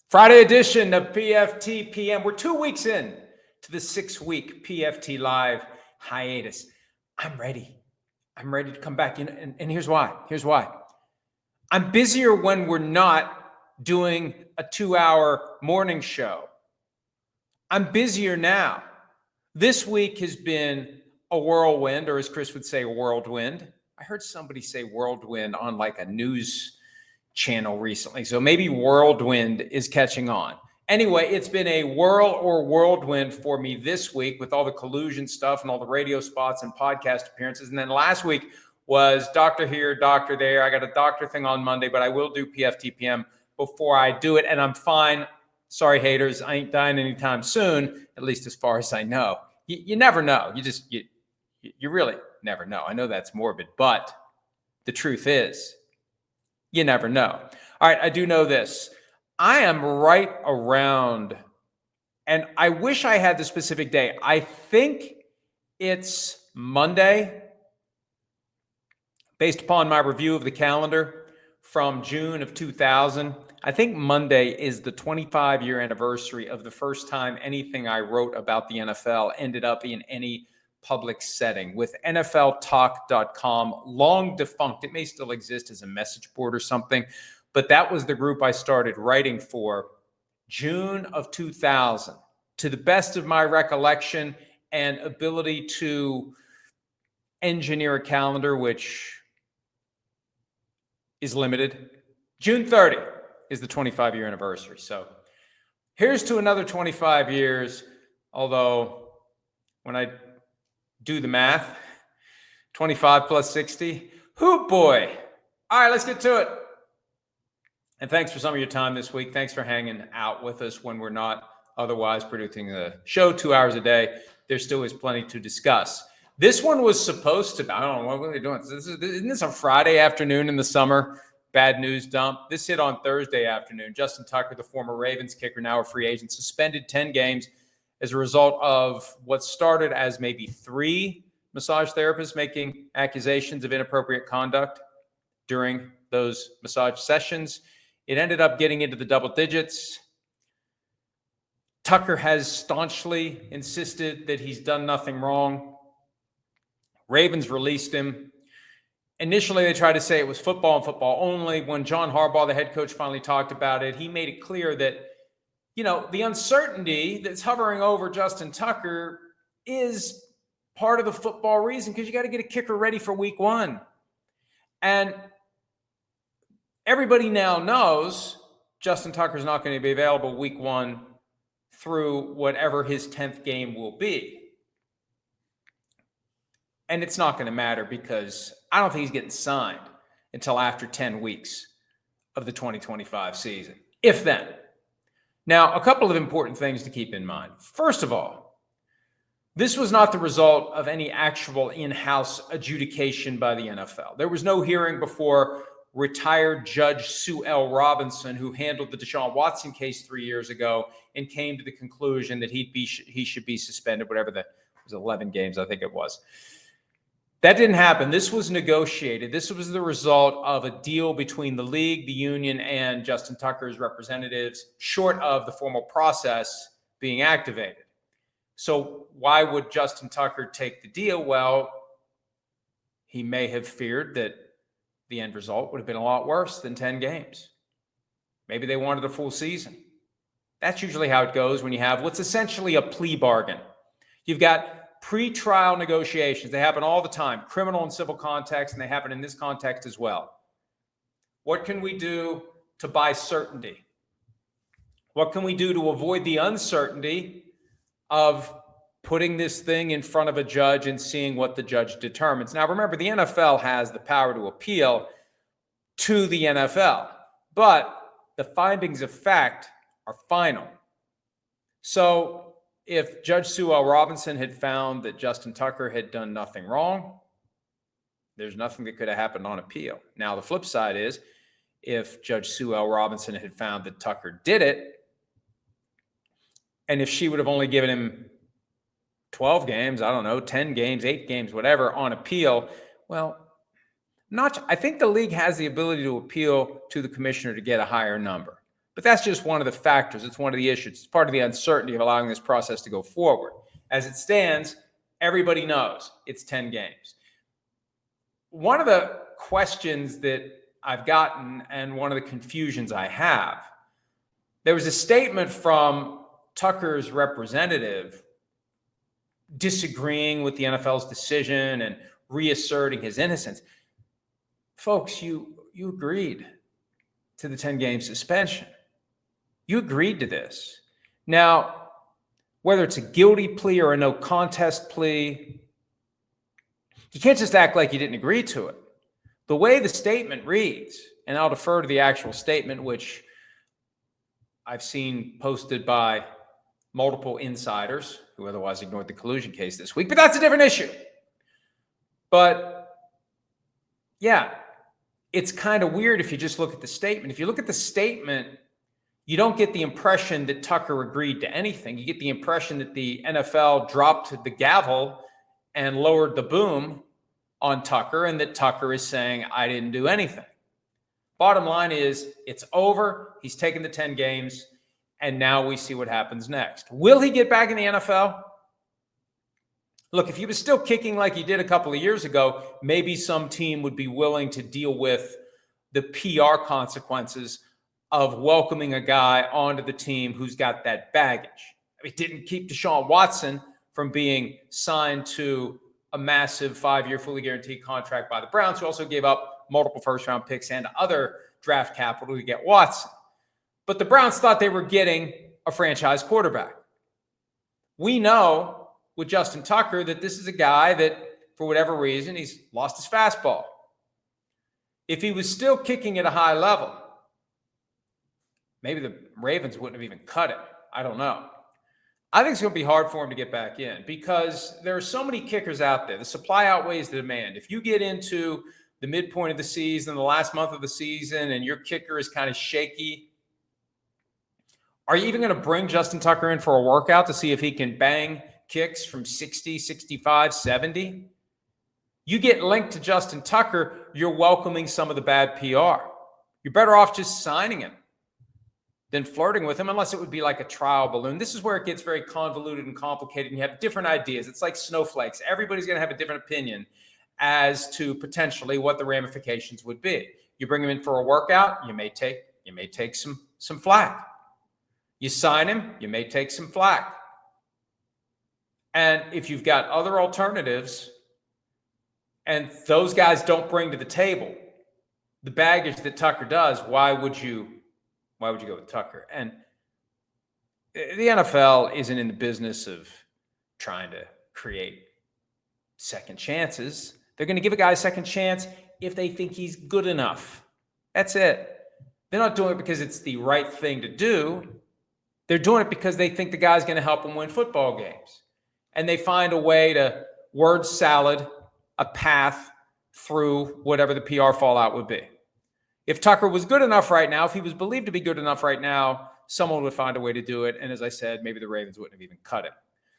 Friday edition of PFT PM. We're 2 weeks in to the 6-week PFT Live hiatus. I'm ready. I'm ready to come back. And here's why. I'm busier when we're not doing a 2-hour morning show. I'm busier now. This week has been a whirlwind, or as Chris would say, a whirlwind. I heard somebody say whirlwind on like a news channel recently, so maybe whirlwind is catching on. Anyway, it's been a whirl or whirlwind for me this week with all the collusion stuff and all the radio spots and podcast appearances. And then last week was doctor here, doctor there. I got a doctor thing on Monday, but I will do PFT PM before I do it, and I'm fine. Sorry, haters, I ain't dying anytime soon, at least as far as I know. You never know. You really never know. I know that's morbid, but the truth is, you never know. All right, I do know this. I am right around, and I wish I had the specific day. I think it's Monday, based upon my review of the calendar from June of 2000. I think Monday is the 25-year anniversary of the first time anything I wrote about the NFL ended up in any public setting, with NFLtalk.com, long defunct. It may still exist as a message board or something, but that was the group I started writing for June of 2000. To the best of my recollection and ability to engineer a calendar, which is limited, June 30 is the 25-year anniversary. So here's to another 25 years, although when I do the math, 25 plus 60. Hoo boy. All right, let's get to it. And thanks for some of your time this week. Thanks for hanging out with us when we're not otherwise producing the show 2 hours a day. There still is plenty to discuss. This one was supposed to, I don't know, what were they doing? Isn't this a Friday afternoon in the summer? Bad news dump. This hit on Thursday afternoon. Justin Tucker, the former Ravens kicker, now a free agent, suspended 10 games as a result of what started as maybe 3 massage therapists making accusations of inappropriate conduct during those massage sessions. It ended up getting into the double digits. Tucker has staunchly insisted that he's done nothing wrong. Ravens released him. Initially, they tried to say it was football and football only. When John Harbaugh, the head coach, finally talked about it, he made it clear that the uncertainty that's hovering over Justin Tucker is part of the football reason, because you got to get a kicker ready for week 1. And everybody now knows Justin Tucker's not going to be available week 1 through whatever his 10th game will be. And it's not going to matter, because I don't think he's getting signed until after 10 weeks of the 2025 season, if then. Now, a couple of important things to keep in mind. First of all, this was not the result of any actual in-house adjudication by the NFL. There was no hearing before retired Judge Sue L. Robinson, who handled the Deshaun Watson case 3 years ago and came to the conclusion that he should be suspended, whatever it was 11 games, I think it was. That didn't happen. This was negotiated. This was the result of a deal between the league, the union, and Justin Tucker's representatives, short of the formal process being activated. So why would Justin Tucker take the deal? Well, he may have feared that the end result would have been a lot worse than 10 games. Maybe they wanted a full season. That's usually how it goes when you have what's essentially a plea bargain. You've got pre-trial negotiations. They happen all the time, criminal and civil context, and they happen in this context as well. What can we do to buy certainty? What can we do to avoid the uncertainty of putting this thing in front of a judge and seeing what the judge determines? Now, remember, the NFL has the power to appeal to the NFL, but the findings of fact are final. So if Judge Sue L. Robinson had found that Justin Tucker had done nothing wrong, there's nothing that could have happened on appeal. Now, the flip side is, if Judge Sue L. Robinson had found that Tucker did it, and if she would have only given him 12 games, I don't know, 10 games, 8 games, whatever, on appeal, well, I think the league has the ability to appeal to the commissioner to get a higher number. But that's just one of the factors. It's one of the issues. It's part of the uncertainty of allowing this process to go forward. As it stands, everybody knows it's 10 games. One of the questions that I've gotten and one of the confusions I have, there was a statement from Tucker's representative disagreeing with the NFL's decision and reasserting his innocence. Folks, you agreed to the 10-game suspension. You agreed to this. Now, whether it's a guilty plea or a no contest plea, you can't just act like you didn't agree to it. The way the statement reads, and I'll defer to the actual statement, which I've seen posted by multiple insiders who otherwise ignored the collusion case this week, but that's a different issue. But yeah, it's kind of weird if you just look at the statement. If you look at the statement, you don't get the impression that Tucker agreed to anything. You get the impression that the NFL dropped the gavel and lowered the boom on Tucker, and that Tucker is saying, I didn't do anything. Bottom line is, it's over. He's taken the 10 games, and now we see what happens next. Will he get back in the NFL? Look, if he was still kicking like he did a couple of years ago, maybe some team would be willing to deal with the PR consequences of welcoming a guy onto the team who's got that baggage. It didn't keep Deshaun Watson from being signed to a massive 5-year fully guaranteed contract by the Browns, who also gave up multiple first-round picks and other draft capital to get Watson. But the Browns thought they were getting a franchise quarterback. We know with Justin Tucker that this is a guy that, for whatever reason, he's lost his fastball. If he was still kicking at a high level, maybe the Ravens wouldn't have even cut it. I don't know. I think it's going to be hard for him to get back in because there are so many kickers out there. The supply outweighs the demand. If you get into the midpoint of the season, the last month of the season, and your kicker is kind of shaky, are you even going to bring Justin Tucker in for a workout to see if he can bang kicks from 60, 65, 70? You get linked to Justin Tucker, you're welcoming some of the bad PR. You're better off just signing him than flirting with him, unless it would be like a trial balloon. This is where it gets very convoluted and complicated, and you have different ideas. It's like snowflakes. Everybody's going to have a different opinion as to potentially what the ramifications would be. You bring him in for a workout, you may take some flack. You sign him, you may take some flack. And if you've got other alternatives and those guys don't bring to the table the baggage that Tucker does, why would you go with Tucker? And the NFL isn't in the business of trying to create second chances. They're going to give a guy a second chance if they think he's good enough. That's it. They're not doing it because it's the right thing to do. They're doing it because they think the guy's going to help them win football games. And they find a way to word salad a path through whatever the PR fallout would be. If Tucker was good enough right now, if he was believed to be good enough right now, someone would find a way to do it. And as I said, maybe the Ravens wouldn't have even cut it.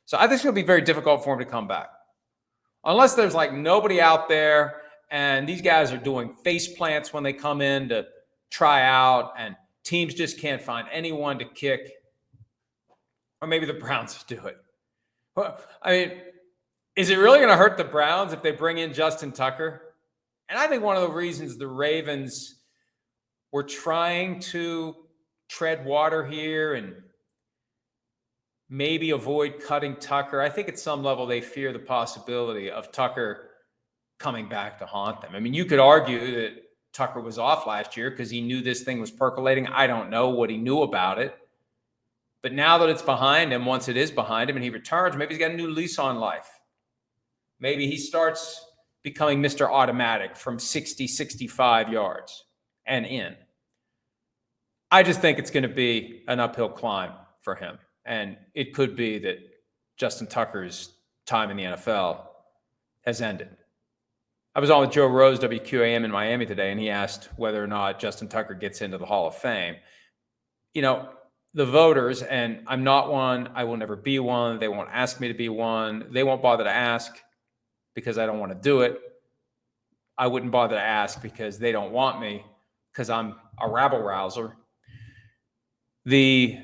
So I think it's going to be very difficult for him to come back. Unless there's like nobody out there and these guys are doing face plants when they come in to try out and teams just can't find anyone to kick. Or maybe the Browns do it. Well, I mean, is it really going to hurt the Browns if they bring in Justin Tucker? And I think one of the reasons the Ravens were trying to tread water here and maybe avoid cutting Tucker, I think at some level they fear the possibility of Tucker coming back to haunt them. I mean, you could argue that Tucker was off last year because he knew this thing was percolating. I don't know what he knew about it. But now that it's behind him, once it is behind him and he returns, maybe he's got a new lease on life. Maybe he starts becoming Mr. Automatic from 60, 65 yards and in. I just think it's going to be an uphill climb for him. And it could be that Justin Tucker's time in the NFL has ended. I was on with Joe Rose, WQAM in Miami today, and he asked whether or not Justin Tucker gets into the Hall of Fame. You know, the voters, and I'm not one, I will never be one. They won't ask me to be one. They won't bother to ask because I don't want to do it. I wouldn't bother to ask because they don't want me because I'm a rabble rouser. The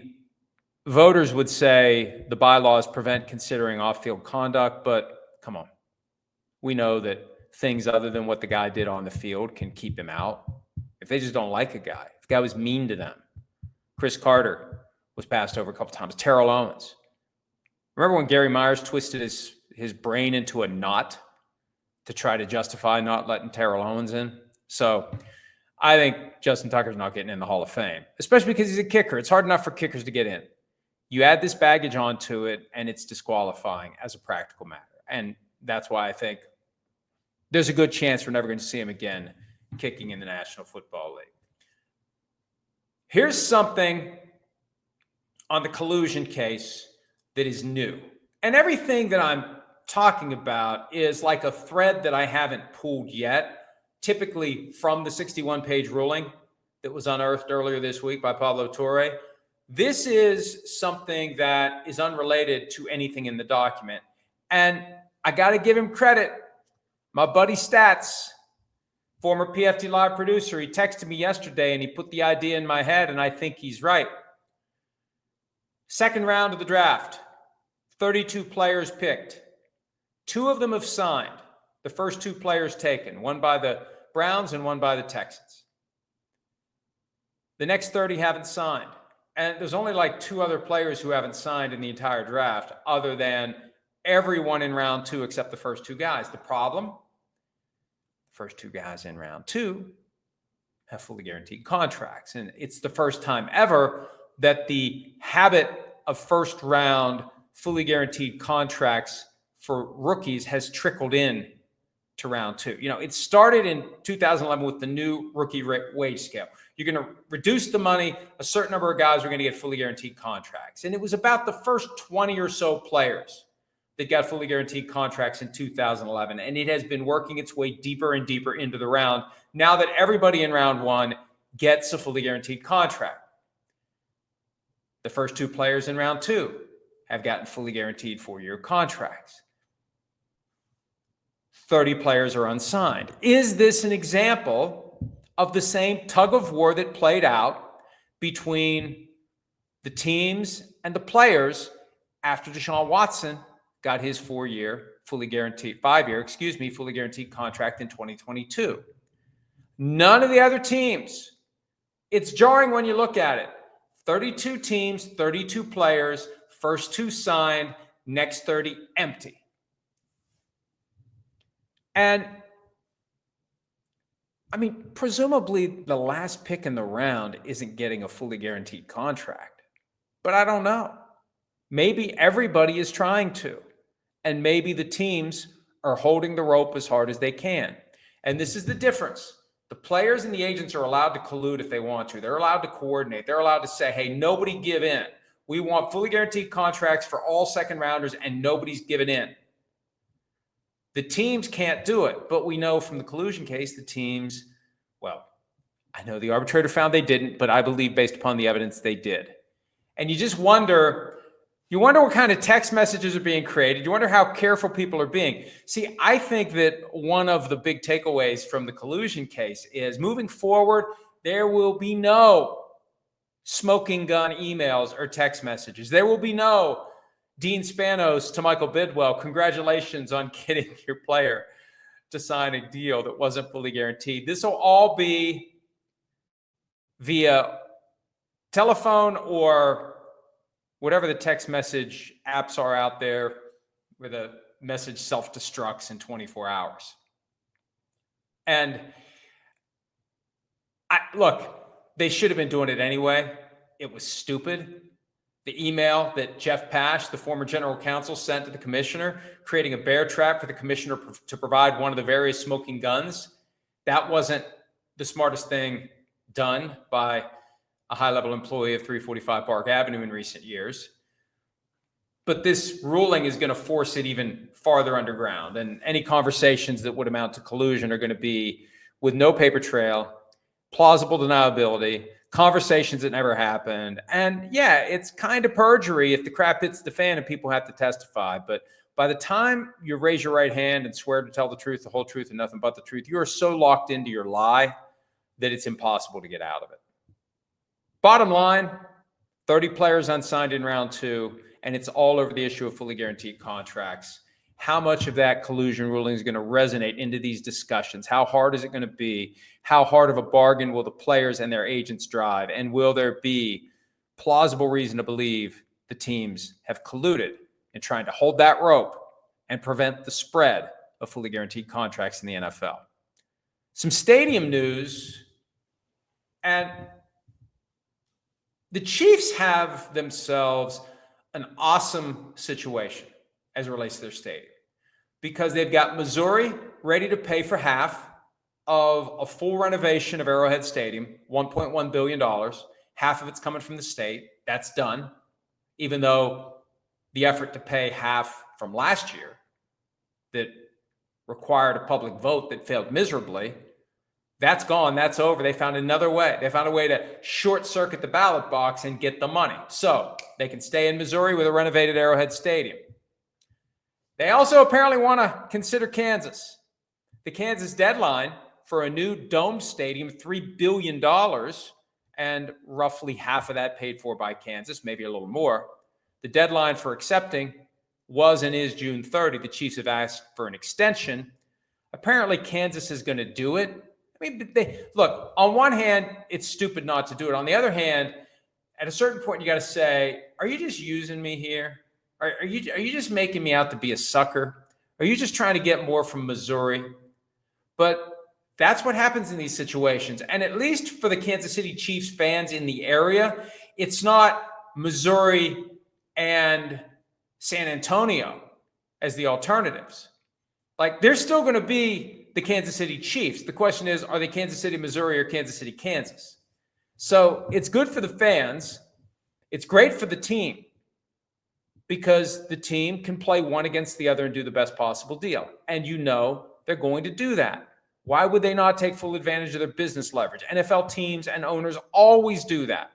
voters would say the bylaws prevent considering off-field conduct, but come on. We know that things other than what the guy did on the field can keep him out. If they just don't like a guy, if the guy was mean to them. Chris Carter was passed over a couple times. Terrell Owens. Remember when Gary Myers twisted his brain into a knot to try to justify not letting Terrell Owens in? So I think Justin Tucker's not getting in the Hall of Fame, especially because he's a kicker. It's hard enough for kickers to get in. You add this baggage onto it, and it's disqualifying as a practical matter. And that's why I think there's a good chance we're never going to see him again kicking in the National Football League. Here's something on the collusion case that is new. And everything that I'm talking about is like a thread that I haven't pulled yet, typically from the 61-page ruling that was unearthed earlier this week by Pablo Torre. This is something that is unrelated to anything in the document. And I got to give him credit. My buddy Stats, former PFT Live producer, he texted me yesterday and he put the idea in my head, and I think he's right. Second round of the draft, 32 players picked. 2 of them have signed. The first 2 players taken, one by the Browns and one by the Texans. The next 30 haven't signed. And there's only like 2 other players who haven't signed in the entire draft, other than everyone in round 2 except the first 2 guys. The problem? First 2 guys in round 2 have fully guaranteed contracts. And it's the first time ever that the habit of first round fully guaranteed contracts for rookies has trickled in to round 2. You know, it started in 2011 with the new rookie wage scale. You're going to reduce the money. A certain number of guys are going to get fully guaranteed contracts. And it was about the first 20 or so players that got fully guaranteed contracts in 2011. And it has been working its way deeper and deeper into the round now that everybody in round 1 gets a fully guaranteed contract. The first 2 players in round 2 have gotten fully guaranteed 4-year contracts. 30 players are unsigned. Is this an example of the same tug of war that played out between the teams and the players after Deshaun Watson got his 5-year fully guaranteed contract in 2022? None of the other teams. It's jarring when you look at it. 32 teams, 32 players, first 2 signed, next 30 empty. And I mean, presumably the last pick in the round isn't getting a fully guaranteed contract, but I don't know. Maybe everybody is trying to, and maybe the teams are holding the rope as hard as they can. And this is the difference. The players and the agents are allowed to collude if they want to. They're allowed to coordinate. They're allowed to say, hey, nobody give in. We want fully guaranteed contracts for all second rounders, and nobody's giving in. The teams can't do it, but we know from the collusion case, the teams, well, I know the arbitrator found they didn't, but I believe based upon the evidence they did. And you just wonder, what kind of text messages are being created. You wonder how careful people are being. See, I think that one of the big takeaways from the collusion case is moving forward, there will be no smoking gun emails or text messages. There will be no Dean Spanos to Michael Bidwell, congratulations on getting your player to sign a deal that wasn't fully guaranteed. This will all be via telephone or whatever the text message apps are out there where the message self-destructs in 24 hours. And look, they should have been doing it anyway. It was stupid. The email that Jeff Pash, the former general counsel, sent to the commissioner, creating a bear trap for the commissioner to provide one of the various smoking guns, that wasn't the smartest thing done by a high-level employee of 345 Park Avenue in recent years. But this ruling is going to force it even farther underground. And any conversations that would amount to collusion are going to be with no paper trail, plausible deniability, conversations that never happened. And yeah, it's kind of perjury if the crap hits the fan and people have to testify. But by the time you raise your right hand and swear to tell the truth, the whole truth, and nothing but the truth, you are so locked into your lie that it's impossible to get out of it. Bottom line, 30 players unsigned in round 2, and it's all over the issue of fully guaranteed contracts. How much of that collusion ruling is going to resonate into these discussions? How hard is it going to be? How hard of a bargain will the players and their agents drive? And will there be plausible reason to believe the teams have colluded in trying to hold that rope and prevent the spread of fully guaranteed contracts in the NFL? Some stadium news, and the Chiefs have themselves an awesome situation as it relates to their stadium, because they've got Missouri ready to pay for half of a full renovation of Arrowhead Stadium, $1.1 billion. Half of it's coming from the state. That's done, even though the effort to pay half from last year that required a public vote that failed miserably, that's gone. That's over. They found another way. They found a way to short circuit the ballot box and get the money. So they can stay in Missouri with a renovated Arrowhead Stadium. They also apparently want to consider Kansas. The Kansas deadline for a new domed stadium, $3 billion, and roughly half of that paid for by Kansas, maybe a little more. The deadline for accepting was and is June 30. The Chiefs have asked for an extension. Apparently, Kansas is going to do it. I mean, look, on one hand, it's stupid not to do it. On the other hand, at a certain point, you got to say, are you just using me here? Are you just making me out to be a sucker? Are you just trying to get more from Missouri? But that's what happens in these situations. And at least for the Kansas City Chiefs fans in the area, it's not Missouri and San Antonio as the alternatives. Like, they're still going to be the Kansas City Chiefs. The question is, are they Kansas City, Missouri, or Kansas City, Kansas? So it's good for the fans. It's great for the team, because the team can play one against the other and do the best possible deal. And you know they're going to do that. Why would they not take full advantage of their business leverage? NFL teams and owners always do that.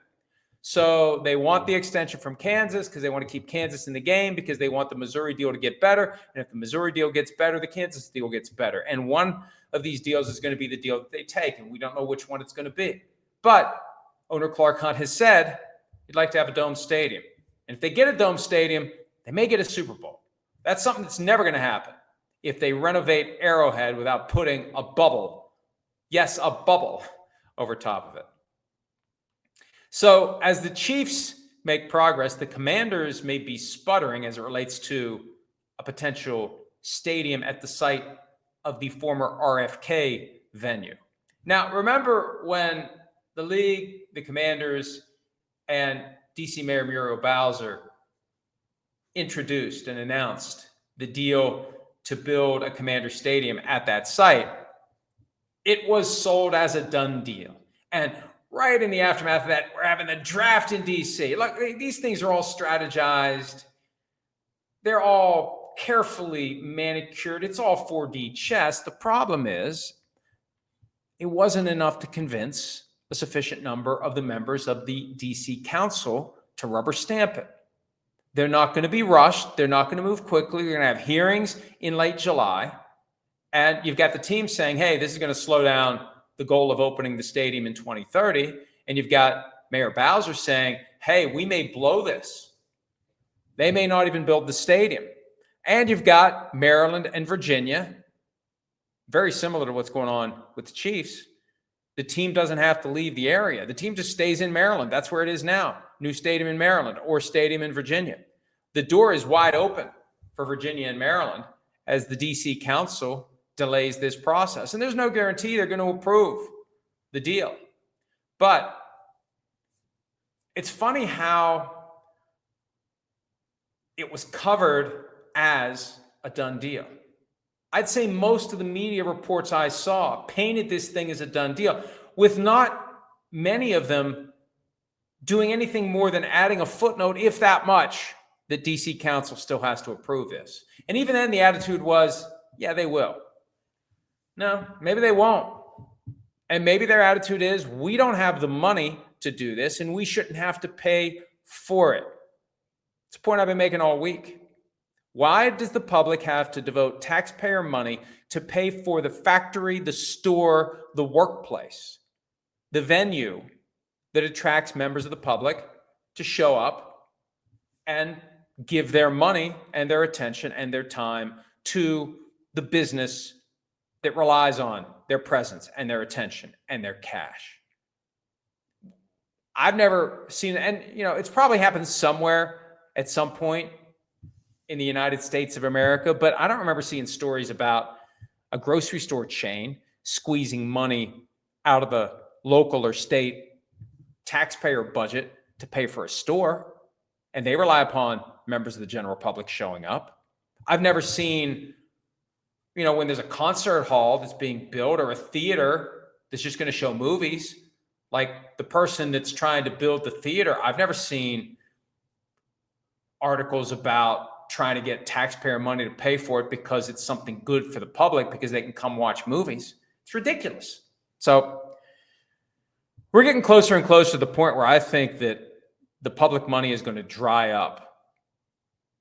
So they want the extension from Kansas because they want to keep Kansas in the game, because they want the Missouri deal to get better. And if the Missouri deal gets better, the Kansas deal gets better. And one of these deals is going to be the deal that they take, and we don't know which one it's going to be. But owner Clark Hunt has said he'd like to have a dome stadium. And if they get a dome stadium, they may get a Super Bowl. That's something that's never going to happen if they renovate Arrowhead without putting a bubble, yes, a bubble, over top of it. So as the Chiefs make progress, the Commanders may be sputtering as it relates to a potential stadium at the site of the former RFK venue. Now, remember when the league, the Commanders, and DC Mayor Muriel Bowser introduced and announced the deal to build a Commander Stadium at that site, it was sold as a done deal. And right in the aftermath of that, we're having the draft in DC. Look, these things are all strategized. They're all carefully manicured. It's all 4D chess. The problem is, it wasn't enough to convince a sufficient number of the members of the DC Council to rubber stamp it. They're not going to be rushed. They're not going to move quickly. They're going to have hearings in late July. And you've got the team saying, hey, this is going to slow down the goal of opening the stadium in 2030. And you've got Mayor Bowser saying, hey, we may blow this. They may not even build the stadium. And you've got Maryland and Virginia, very similar to what's going on with the Chiefs. The team doesn't have to leave the area. The team just stays in Maryland. That's where it is now. New stadium in Maryland or stadium in Virginia. The door is wide open for Virginia and Maryland as the DC Council delays this process. And there's no guarantee they're going to approve the deal. But it's funny how it was covered as a done deal. I'd say most of the media reports I saw painted this thing as a done deal, with not many of them doing anything more than adding a footnote, if that much, that DC Council still has to approve this. And even then, the attitude was, yeah, they will. No, maybe they won't. And maybe their attitude is, we don't have the money to do this, and we shouldn't have to pay for it. It's a point I've been making all week. Why does the public have to devote taxpayer money to pay for the factory, the store, the workplace, the venue that attracts members of the public to show up and give their money and their attention and their time to the business that relies on their presence and their attention and their cash. I've never seen, and it's probably happened somewhere at some point in the United States of America, but I don't remember seeing stories about a grocery store chain squeezing money out of the local or state taxpayer budget to pay for a store, and they rely upon members of the general public showing up. I've never seen, when there's a concert hall that's being built or a theater that's just going to show movies, like the person that's trying to build the theater, I've never seen articles about trying to get taxpayer money to pay for it because it's something good for the public because they can come watch movies. It's ridiculous. So we're getting closer and closer to the point where I think that the public money is going to dry up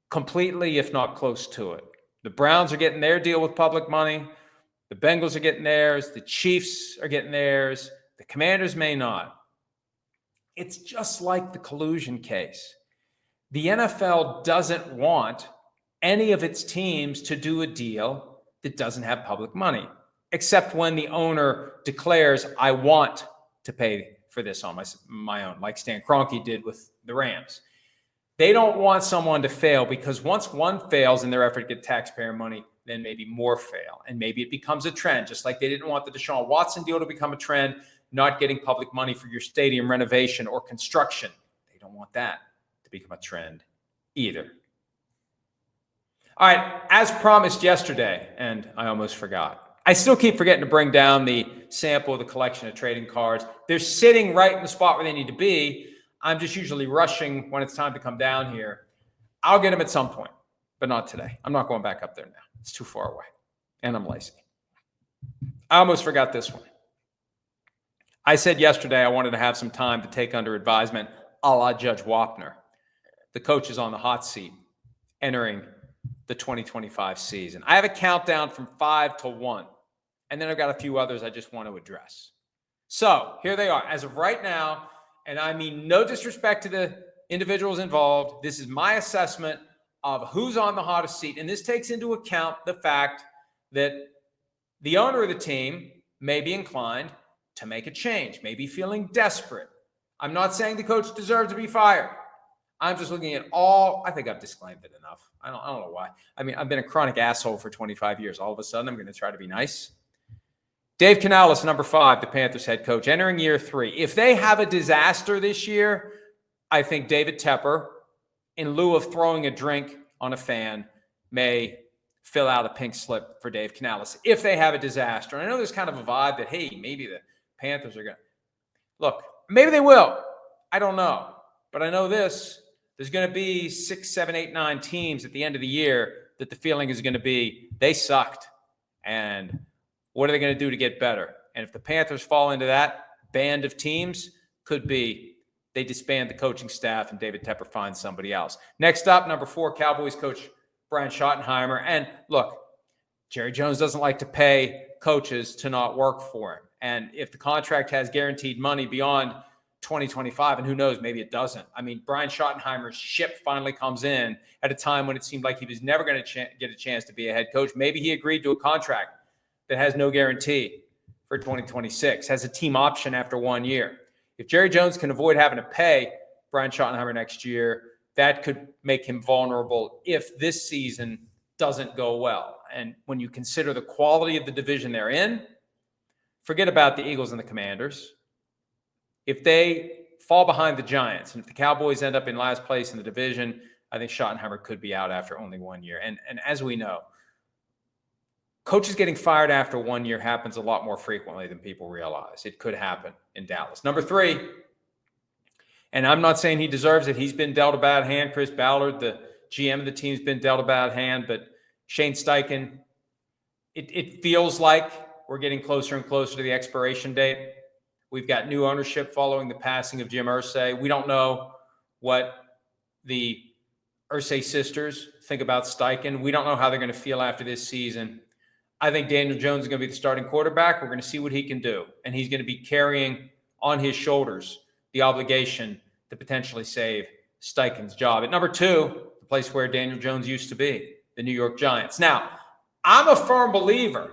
completely, if not close to it. The Browns are getting their deal with public money. The Bengals are getting theirs. The Chiefs are getting theirs. The Commanders may not. It's just like the collusion case. The NFL doesn't want any of its teams to do a deal that doesn't have public money, except when the owner declares, I want to pay for this on my own, like Stan Kroenke did with the Rams. They don't want someone to fail because once one fails in their effort to get taxpayer money, then maybe more fail. And maybe it becomes a trend, just like they didn't want the Deshaun Watson deal to become a trend, not getting public money for your stadium renovation or construction. They don't want that to become a trend either. All right, as promised yesterday, and I almost forgot, I still keep forgetting to bring down the sample of the collection of trading cards. They're sitting right in the spot where they need to be. I'm just usually rushing when it's time to come down here. I'll get them at some point, but not today. I'm not going back up there now. It's too far away, and I'm lazy. I almost forgot this one. I said yesterday I wanted to have some time to take under advisement a la Judge Wapner. The coach is on the hot seat entering the 2025 season. I have a countdown from 5 to 1, and then I've got a few others I just want to address. So here they are. As of right now, and I mean no disrespect to the individuals involved, this is my assessment of who's on the hottest seat, and this takes into account the fact that the owner of the team may be inclined to make a change, may be feeling desperate. I'm not saying the coach deserves to be fired. I'm just looking at all, I think I've disclaimed it enough. I don't know why. I mean, I've been a chronic asshole for 25 years. All of a sudden, I'm going to try to be nice. Dave Canales, number 5, the Panthers head coach, entering year 3. If they have a disaster this year, I think David Tepper, in lieu of throwing a drink on a fan, may fill out a pink slip for Dave Canales. If they have a disaster. And I know there's kind of a vibe that, hey, maybe the Panthers are going to. Look, maybe they will. I don't know. But I know this. There's going to be 6, 7, 8, 9 teams at the end of the year that the feeling is going to be they sucked. And what are they going to do to get better? And if the Panthers fall into that band of teams, could be they disband the coaching staff and David Tepper finds somebody else. Next up, number 4, Cowboys coach Brian Schottenheimer. And look, Jerry Jones doesn't like to pay coaches to not work for him. And if the contract has guaranteed money beyond 2025, and who knows, maybe it doesn't. I mean, Brian Schottenheimer's ship finally comes in at a time when it seemed like he was never going to get a chance to be a head coach. Maybe he agreed to a contract that has no guarantee for 2026, has a team option after 1 year. If Jerry Jones can avoid having to pay Brian Schottenheimer next year, that could make him vulnerable if this season doesn't go well. And when you consider the quality of the division they're in, forget about the Eagles and the Commanders. If they fall behind the Giants, and if the Cowboys end up in last place in the division, I think Schottenheimer could be out after only 1 year. And as we know, coaches getting fired after 1 year happens a lot more frequently than people realize. It could happen in Dallas. Number 3, and I'm not saying he deserves it. He's been dealt a bad hand. Chris Ballard, the GM of the team, has been dealt a bad hand. But Shane Steichen, it feels like we're getting closer and closer to the expiration date. We've got new ownership following the passing of Jim Irsay. We don't know what the Irsay sisters think about Steichen. We don't know how they're going to feel after this season. I think Daniel Jones is going to be the starting quarterback. We're going to see what he can do. And he's going to be carrying on his shoulders the obligation to potentially save Steichen's job. At number 2, the place where Daniel Jones used to be, the New York Giants. Now, I'm a firm believer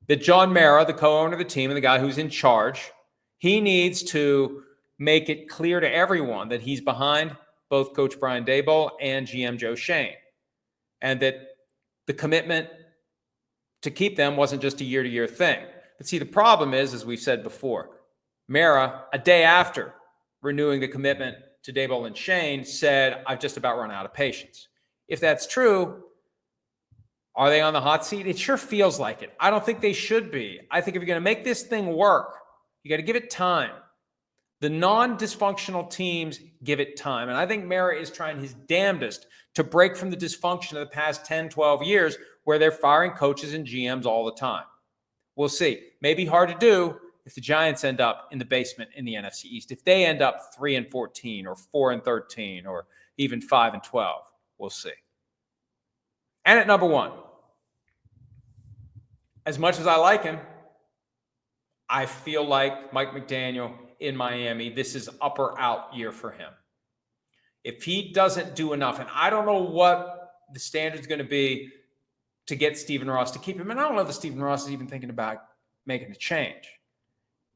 that John Mara, the co-owner of the team and the guy who's in charge, he needs to make it clear to everyone that he's behind both Coach Brian Daboll and GM Joe Schoen, and that the commitment to keep them wasn't just a year-to-year thing. But see, the problem is, as we've said before, Mara, a day after renewing the commitment to Daboll and Schoen, said, I've just about run out of patience. If that's true, are they on the hot seat? It sure feels like it. I don't think they should be. I think if you're going to make this thing work, you got to give it time. The non-dysfunctional teams give it time. And I think Mara is trying his damnedest to break from the dysfunction of the past 10, 12 years where they're firing coaches and GMs all the time. We'll see. Maybe hard to do if the Giants end up in the basement in the NFC East. If they end up 3-14 or 4-13 or even 5-12, we'll see. And at number 1, as much as I like him, I feel like Mike McDaniel in Miami, this is up or out year for him. If he doesn't do enough, and I don't know what the standard's going to be to get Stephen Ross to keep him, and I don't know that Stephen Ross is even thinking about making a change.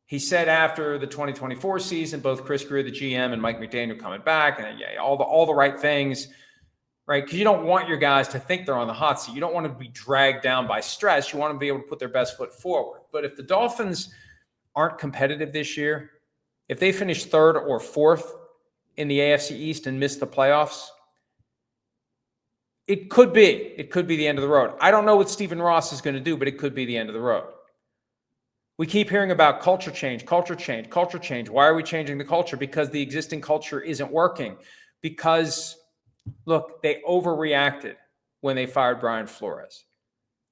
He said after the 2024 season, both Chris Greer, the GM, and Mike McDaniel coming back, and all the right things, right? Because you don't want your guys to think they're on the hot seat. You don't want to be dragged down by stress. You want to be able to put their best foot forward. But if the Dolphins aren't competitive this year, if they finish 3rd or 4th in the AFC East and miss the playoffs, it could be the end of the road. I don't know what Stephen Ross is going to do, but it could be the end of the road. We keep hearing about culture change. Why are we changing the culture? Because the existing culture isn't working. Because, look, they overreacted when they fired Brian Flores.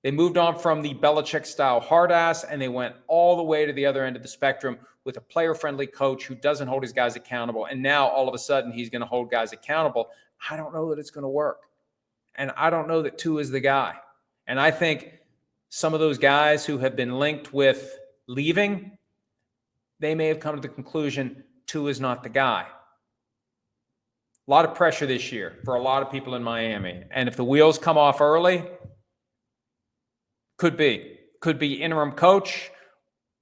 They moved on from the Belichick-style hard ass, and they went all the way to the other end of the spectrum with a player-friendly coach who doesn't hold his guys accountable. And now, all of a sudden, he's going to hold guys accountable. I don't know that it's going to work. And I don't know that Tua is the guy. And I think some of those guys who have been linked with leaving, they may have come to the conclusion Tua is not the guy. A lot of pressure this year for a lot of people in Miami. And if the wheels come off early, could be interim coach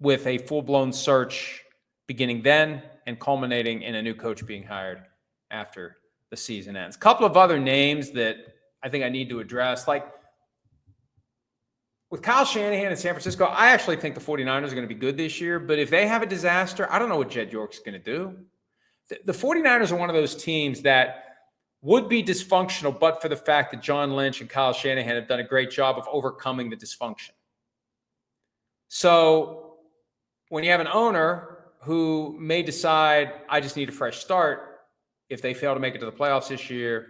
with a full-blown search beginning then and culminating in a new coach being hired after the season ends. A couple of other names that I think I need to address, like with Kyle Shanahan in San Francisco, I actually think the 49ers are going to be good this year, but if they have a disaster, I don't know what Jed York's going to do. The 49ers are one of those teams that would be dysfunctional, but for the fact that John Lynch and Kyle Shanahan have done a great job of overcoming the dysfunction. So when you have an owner who may decide, I just need a fresh start, if they fail to make it to the playoffs this year,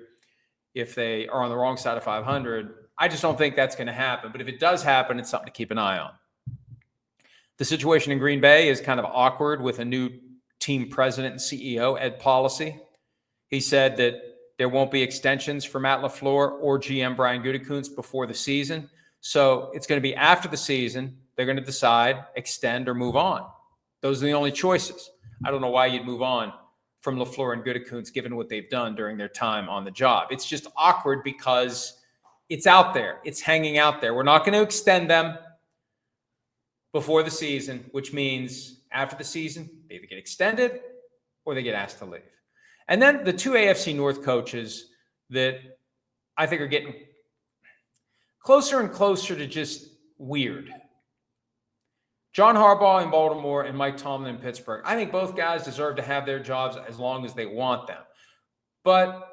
if they are on the wrong side of 500, I just don't think that's going to happen. But if it does happen, it's something to keep an eye on. The situation in Green Bay is kind of awkward with a new team president and CEO, Ed Policy. He said that there won't be extensions for Matt LaFleur or GM Brian Gutekunst before the season. So it's going to be after the season. They're going to decide, extend or move on. Those are the only choices. I don't know why you'd move on from LaFleur and Gutekunst given what they've done during their time on the job. It's just awkward because it's out there. It's hanging out there. We're not going to extend them before the season, which means after the season, they either get extended or they get asked to leave. And then the 2 AFC North coaches that I think are getting closer and closer to just weird. John Harbaugh in Baltimore and Mike Tomlin in Pittsburgh. I think both guys deserve to have their jobs as long as they want them. But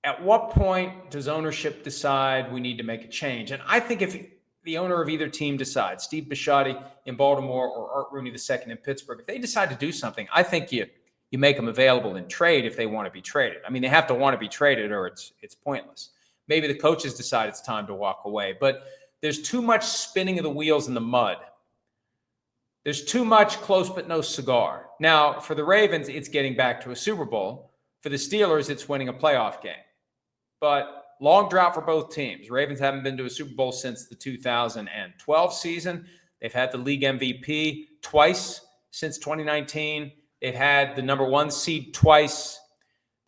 at what point does ownership decide we need to make a change? And I think if the owner of either team decides, Steve Bisciotti in Baltimore or Art Rooney II in Pittsburgh, if they decide to do something, I think you make them available in trade if they want to be traded. I mean, they have to want to be traded or it's pointless. Maybe the coaches decide it's time to walk away, but there's too much spinning of the wheels in the mud. There's too much close but no cigar. Now, for the Ravens, it's getting back to a Super Bowl. For the Steelers, it's winning a playoff game. But long drought for both teams. Ravens haven't been to a Super Bowl since the 2012 season. They've had the league MVP twice since 2019. They've had the number 1 seed twice.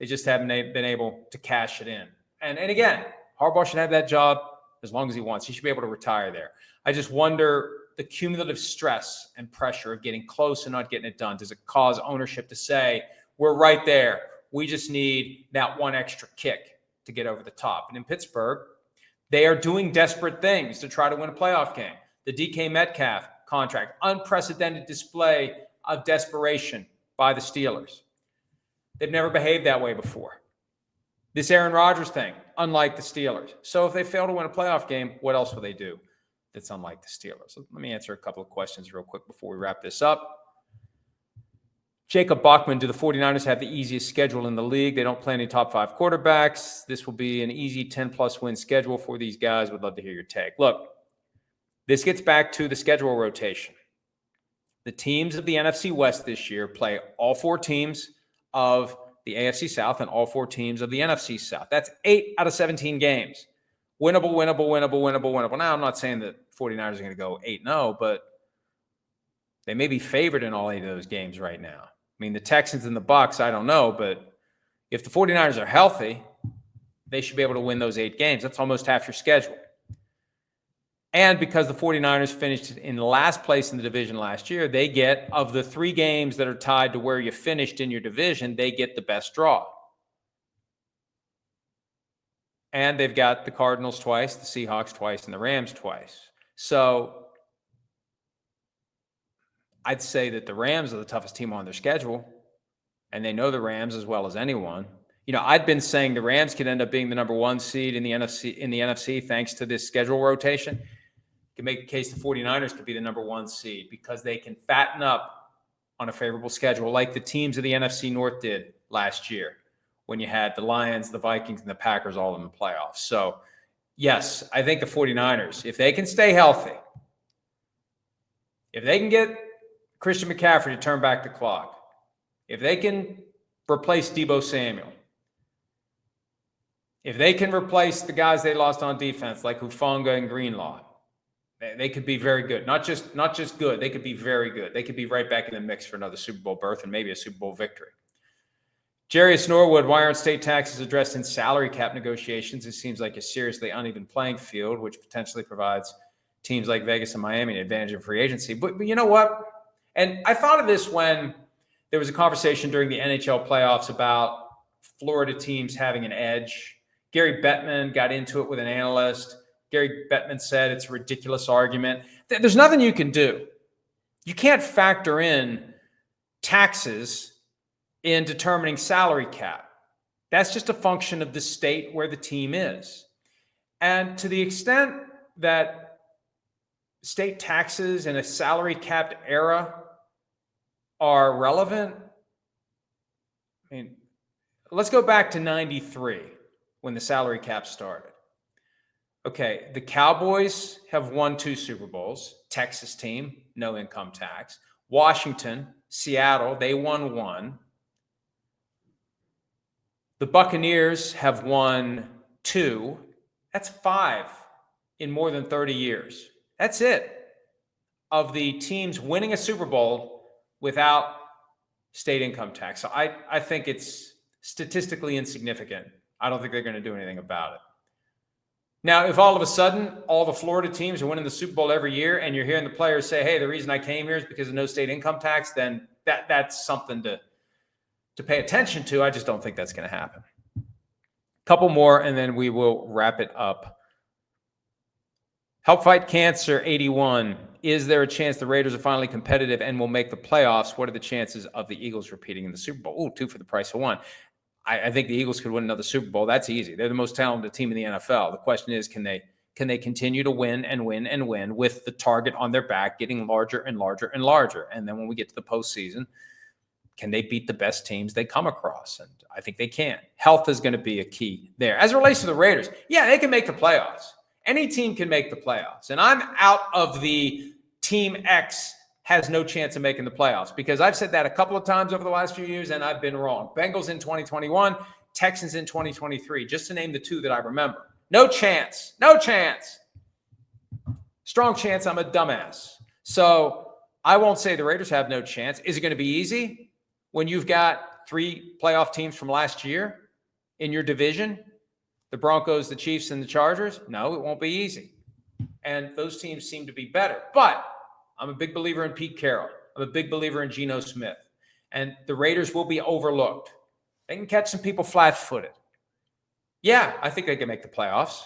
They just haven't been able to cash it in. And again, Harbaugh should have that job as long as he wants. He should be able to retire there. I just wonder the cumulative stress and pressure of getting close and not getting it done. Does it cause ownership to say, we're right there. We just need that one extra kick to get over the top? And in Pittsburgh, they are doing desperate things to try to win a playoff game. The DK Metcalf contract, unprecedented display of desperation by the Steelers. They've never behaved that way before. This Aaron Rodgers thing, unlike the Steelers. So if they fail to win a playoff game, what else will they do that's unlike the Steelers? So let me answer a couple of questions real quick before we wrap this up. Jacob Bachman, do the 49ers have the easiest schedule in the league? They don't play any top 5 quarterbacks. This will be an easy 10-plus win schedule for these guys. Would love to hear your take. Look, this gets back to the schedule rotation. The teams of the NFC West this year play all 4 teams of the AFC South and all 4 teams of the NFC South. That's 8 out of 17 games. Winnable, winnable, winnable, winnable, winnable. Now, I'm not saying that 49ers are going to go 8-0, but they may be favored in all 8 of those games right now. I mean, the Texans and the Bucs, I don't know, but if the 49ers are healthy, they should be able to win those 8 games. That's almost half your schedule. And because the 49ers finished in last place in the division last year, they get, of the 3 games that are tied to where you finished in your division, they get the best draw. And they've got the Cardinals twice, the Seahawks twice, and the Rams twice. So I'd say that the Rams are the toughest team on their schedule, and they know the Rams as well as anyone. You know, I'd been saying the Rams could end up being the number 1 seed in the NFC thanks to this schedule rotation. You can make the case the 49ers could be the number 1 seed because they can fatten up on a favorable schedule like the teams of the NFC North did last year when you had the Lions, the Vikings, and the Packers all in the playoffs. So, yes, I think the 49ers, if they can stay healthy, if they can get Christian McCaffrey to turn back the clock, if they can replace Deebo Samuel, if they can replace the guys they lost on defense like Hufanga and Greenlaw, they could be very good. Not just good. They could be very good. They could be right back in the mix for another Super Bowl berth and maybe a Super Bowl victory. Jarius Norwood, why aren't state taxes addressed in salary cap negotiations? It seems like a seriously uneven playing field, which potentially provides teams like Vegas and Miami an advantage in free agency. But you know what? And I thought of this when there was a conversation during the NHL playoffs about Florida teams having an edge. Gary Bettman got into it with an analyst. Gary Bettman said it's a ridiculous argument. There's nothing you can do. You can't factor in taxes in determining salary cap. That's just a function of the state where the team is. And to the extent that state taxes in a salary capped era are relevant, I mean, let's go back to 93 when the salary cap started. Okay, the Cowboys have won 2 Super Bowls. Texas team, no income tax. Washington, Seattle, they won 1. The Buccaneers have won 2. That's 5 in more than 30 years. That's it. Of the teams winning a Super Bowl without state income tax. So I think it's statistically insignificant. I don't think they're going to do anything about it. Now, if all of a sudden all the Florida teams are winning the Super Bowl every year and you're hearing the players say, hey, the reason I came here is because of no state income tax, then that's something to pay attention to. I just don't think that's going to happen. Couple more, and then we will wrap it up. Help Fight Cancer 81. Is there a chance the Raiders are finally competitive and will make the playoffs? What are the chances of the Eagles repeating in the Super Bowl? 2 for the price of 1. I think the Eagles could win another Super Bowl. That's easy. They're the most talented team in the NFL. The question is, can they continue to win and win and win with the target on their back getting larger and larger and larger? And then when we get to the postseason, can they beat the best teams they come across? And I think they can. Health is going to be a key there. As it relates to the Raiders, yeah, they can make the playoffs. Any team can make the playoffs. And I'm out of the Team X has no chance of making the playoffs because I've said that a couple of times over the last few years and I've been wrong. Bengals in 2021, Texans in 2023, just to name the 2 that I remember. No chance. No chance. Strong chance I'm a dumbass. So I won't say the Raiders have no chance. Is it going to be easy? when you've got 3 playoff teams from last year in your division, the Broncos, the Chiefs, and the Chargers? No, it won't be easy. And those teams seem to be better. But I'm a big believer in Pete Carroll. I'm a big believer in Geno Smith. And the Raiders will be overlooked. They can catch some people flat-footed. Yeah, I think they can make the playoffs.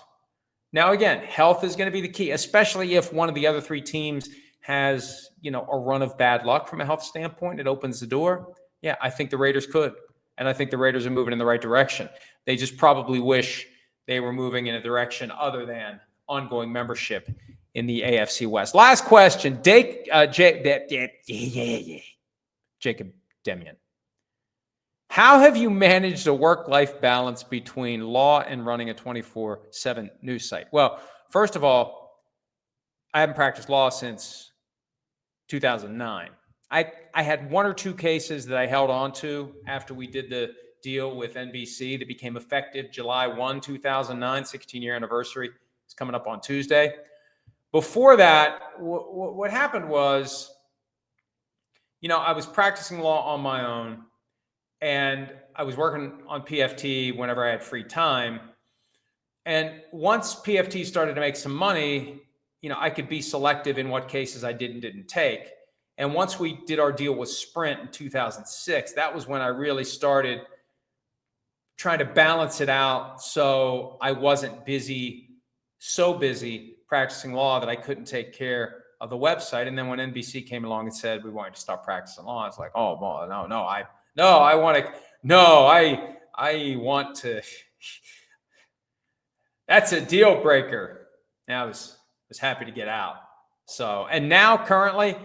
Now, again, health is going to be the key, especially if one of the other 3 teams has, a run of bad luck from a health standpoint. It opens the door. Yeah, I think the Raiders could. And I think the Raiders are moving in the right direction. They just probably wish they were moving in a direction other than ongoing membership in the AFC West. Last question, Jacob Demian. How have you managed a work-life balance between law and running a 24/7 news site? Well, first of all, I haven't practiced law since 2009. I had 1 or 2 cases that I held on to after we did the deal with NBC that became effective July 1, 2009, 16-year anniversary. It's coming up on Tuesday. Before that, what happened was, I was practicing law on my own, and I was working on PFT whenever I had free time. And once PFT started to make some money, I could be selective in what cases I did and didn't take. And once we did our deal with Sprint in 2006, that was when I really started trying to balance it out so I wasn't so busy practicing law that I couldn't take care of the website. And then when NBC came along and said we wanted to stop practicing law, I was like, oh, well, I want to. That's a deal breaker. Now I was happy to get out. So, and now currently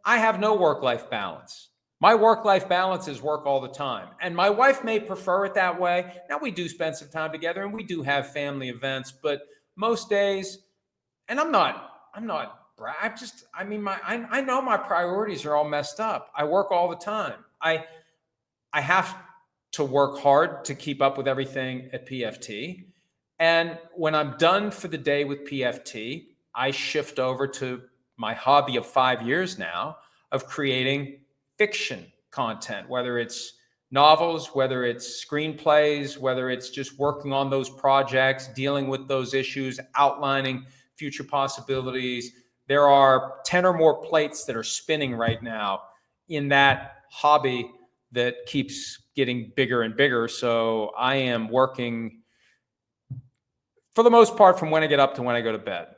I have no work-life balance. My work-life balance is work all the time. And my wife may prefer it that way. Now we do spend some time together and we do have family events, but most days, and I know my priorities are all messed up. I work all the time. I have to work hard to keep up with everything at PFT. And when I'm done for the day with PFT, I shift over to my hobby of 5 years now of creating fiction content, whether it's novels, whether it's screenplays, whether it's just working on those projects, dealing with those issues, outlining future possibilities. There are 10 or more plates that are spinning right now in that hobby that keeps getting bigger and bigger. So I am working for the most part from when I get up to when I go to bed.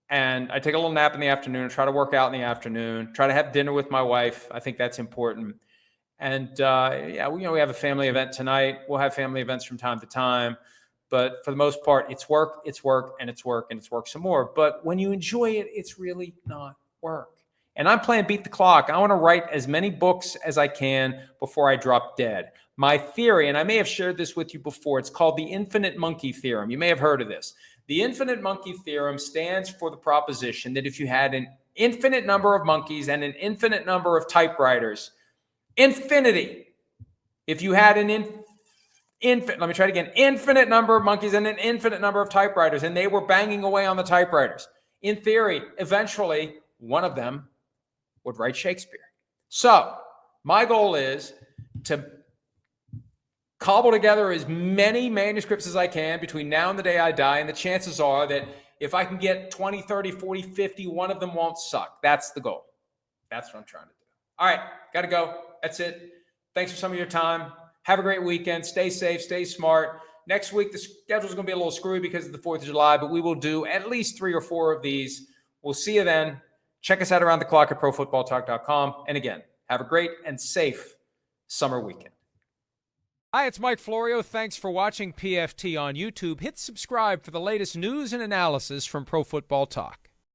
And I take a little nap in the afternoon, try to work out in the afternoon, try to have dinner with my wife. I think that's important. And we have a family event tonight. We'll have family events from time to time. But for the most part, it's work, and it's work some more. But when you enjoy it, it's really not work. And I'm playing beat the clock. I want to write as many books as I can before I drop dead. My theory, and I may have shared this with you before, it's called the infinite monkey theorem. You may have heard of this. The infinite monkey theorem stands for the proposition that if you had an infinite number of monkeys and an infinite number of typewriters, infinity, if you had an infinite number of monkeys and an infinite number of typewriters, and they were banging away on the typewriters, in theory, eventually one of them would write Shakespeare. So my goal is to cobble together as many manuscripts as I can between now and the day I die. And the chances are that if I can get 20, 30, 40, 50, one of them won't suck. That's the goal. That's what I'm trying to do. All right, got to go. That's it. Thanks for some of your time. Have a great weekend. Stay safe, stay smart. Next week, the schedule is going to be a little screwy because of the 4th of July, but we will do at least 3 or 4 of these. We'll see you then. Check us out around the clock at profootballtalk.com. And again, have a great and safe summer weekend. Hi, it's Mike Florio. Thanks for watching PFT on YouTube. Hit subscribe for the latest news and analysis from Pro Football Talk.